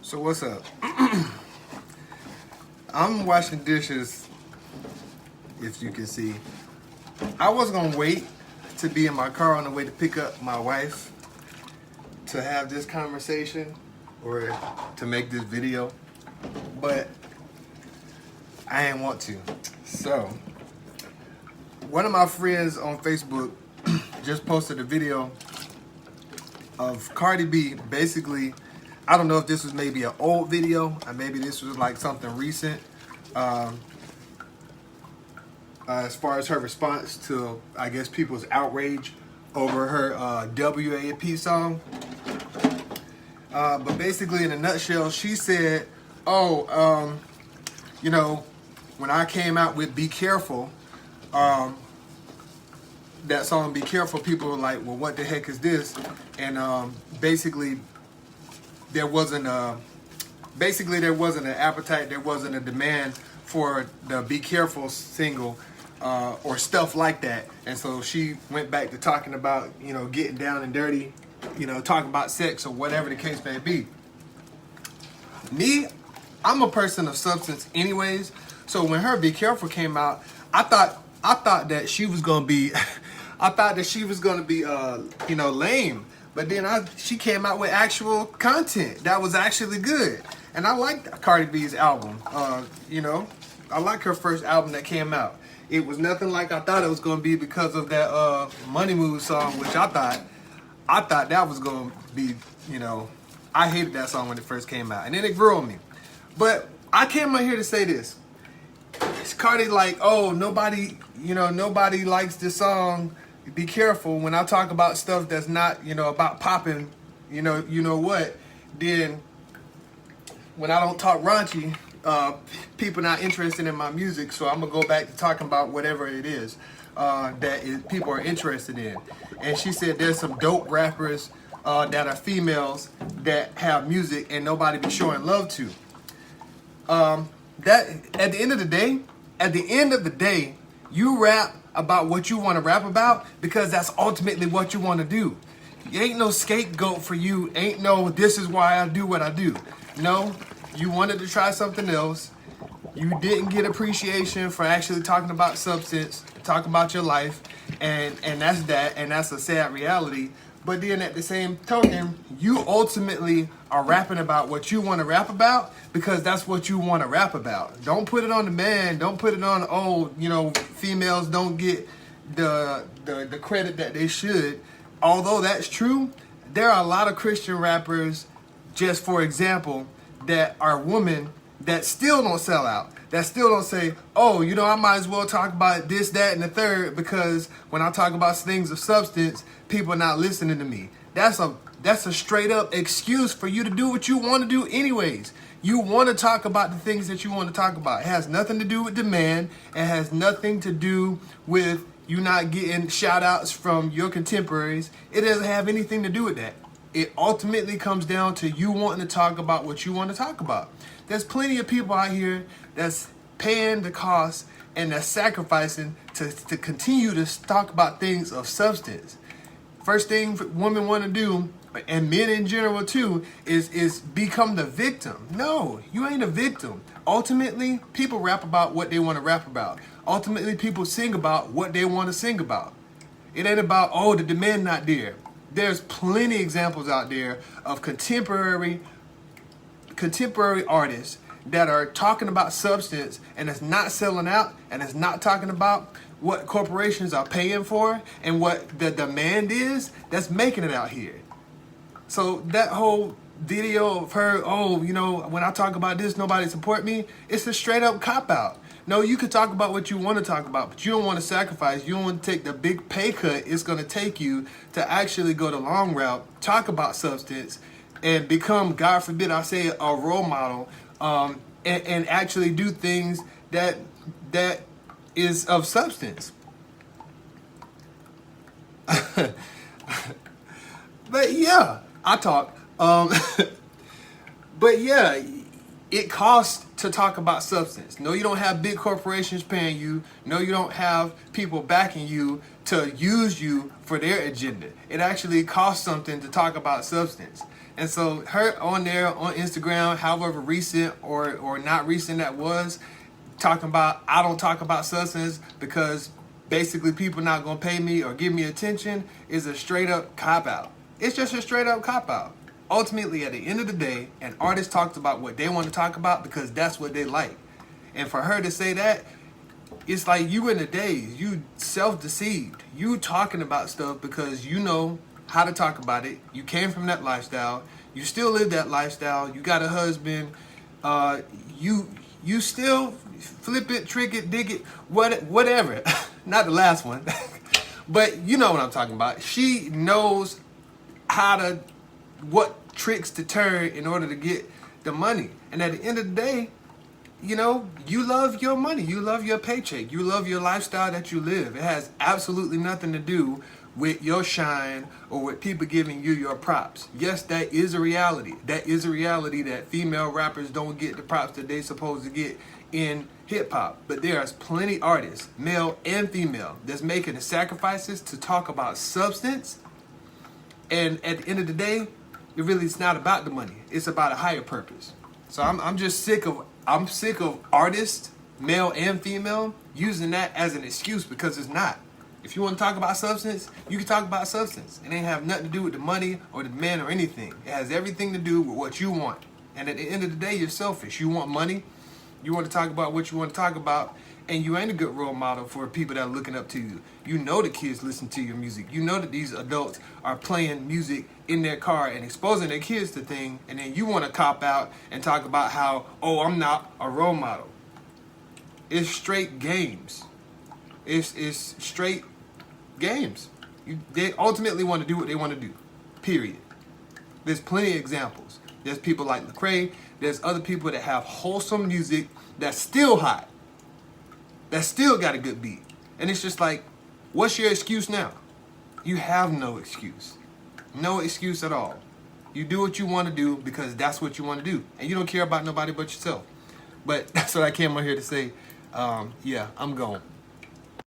So what's up? I'm washing dishes, if you can see. I was gonna wait to be in my car on the way to pick up my wife to have this conversation or to make this video, but I ain't want to. So, one of my friends on Facebook just posted a video of Cardi B. Basically, I don't know if this was maybe an old video or maybe this was like something recent. As far as her response to, I guess, people's outrage over her WAP song. But basically, in a nutshell, she said, you know, when I came out with Be Careful, that song Be Careful, people were like, well, what the heck is this? And basically there wasn't an appetite, there wasn't a demand for the Be Careful single or stuff like that. And so she went back to talking about, you know, getting down and dirty, you know, talking about sex or whatever the case may be. Me, I'm a person of substance anyways. So when her Be Careful came out, I thought that she was gonna be you know, lame. But then she came out with actual content that was actually good. And I liked Cardi B's album. You know, I like her first album that came out. It was nothing like I thought it was gonna be because of that Money Move song, which I thought that was gonna be, you know, I hated that song when it first came out. And then it grew on me. But I came out here to say this. Cardi like, oh, nobody likes this song, Be Careful. When I talk about stuff that's not, you know, about popping, you know what, then when I don't talk raunchy, people not interested in my music, so I'm gonna go back to talking about whatever it is people are interested in. And she said there's some dope rappers that are females that have music and nobody be showing love to. That at the end of the day, you rap about what you want to rap about because that's ultimately what you want to do. Ain't no scapegoat for you. Ain't no this is why I do what I do. No, you wanted to try something else. You didn't get appreciation for actually talking about substance, talking about your life, and that's that, and that's a sad reality. But then at the same token, you ultimately are rapping about what you want to rap about because that's what you want to rap about. Don't put it on the man. Don't put it on, oh, you know, females don't get the credit that they should. Although that's true, there are a lot of Christian rappers, just for example, that are women that still don't sell out. That still don't say, oh, you know, I might as well talk about this, that, and the third because when I talk about things of substance, people are not listening to me. That's a straight up excuse for you to do what you want to do anyways. You want to talk about the things that you want to talk about. It has nothing to do with demand. It has nothing to do with you not getting shout outs from your contemporaries. It doesn't have anything to do with that. It ultimately comes down to you wanting to talk about what you want to talk about. There's plenty of people out here that's paying the cost and that's sacrificing to continue to talk about things of substance. First thing women want to do, and men in general too, is become the victim. No, you ain't a victim. Ultimately, people rap about what they want to rap about. Ultimately, people sing about what they want to sing about. It ain't about, oh, the demand not there. There's plenty examples out there of contemporary artists that are talking about substance and it's not selling out and it's not talking about what corporations are paying for and what the demand is that's making it out here. So that whole video of her, oh, you know, when I talk about this, nobody support me, it's a straight up cop out. No, you could talk about what you want to talk about, but you don't want to sacrifice. You don't want to take the big pay cut it's going to take you to actually go the long route, talk about substance, and become, God forbid, I say, a role model, and actually do things that is of substance. But yeah, I talk. But yeah, it costs to talk about substance. No, you don't have big corporations paying you. No, you don't have people backing you to use you for their agenda. It actually costs something to talk about substance. And so her on there on Instagram, however recent or not recent that was, talking about I don't talk about substance because basically people not gonna pay me or give me attention is a straight up cop out. It's just a straight up cop out. Ultimately, at the end of the day, an artist talks about what they want to talk about because that's what they like. And for her to say that, it's like you in the days, you self-deceived. You talking about stuff because you know how to talk about it. You came from that lifestyle. You still live that lifestyle. You got a husband. You still flip it, trick it, dig it, whatever. Not the last one. But you know what I'm talking about. She knows what tricks to turn in order to get the money. And at the end of the day, you know, you love your money. You love your paycheck. You love your lifestyle that you live. It has absolutely nothing to do with your shine or with people giving you your props. Yes, that is a reality. That is a reality that female rappers don't get the props that they're supposed to get in hip hop. But there's plenty artists, male and female, that's making the sacrifices to talk about substance. And at the end of the day, it really is not about the money. It's about a higher purpose. So I'm just sick of artists, male and female, using that as an excuse because it's not. If you want to talk about substance, you can talk about substance. It ain't have nothing to do with the money or the man or anything. It has everything to do with what you want. And at the end of the day, you're selfish. You want money. You want to talk about what you want to talk about. And you ain't a good role model for people that are looking up to you. You know the kids listen to your music. You know that these adults are playing music in their car and exposing their kids to things. And then you want to cop out and talk about how, oh, I'm not a role model. It's straight games. It's straight games. They ultimately want to do what they want to do. Period. There's plenty of examples. There's people like Lecrae. There's other people that have wholesome music that's still hot. That still got a good beat. And it's just like, what's your excuse now? You have no excuse. No excuse at all. You do what you want to do because that's what you want to do. And you don't care about nobody but yourself. But that's what I came on here to say. Yeah, I'm gone.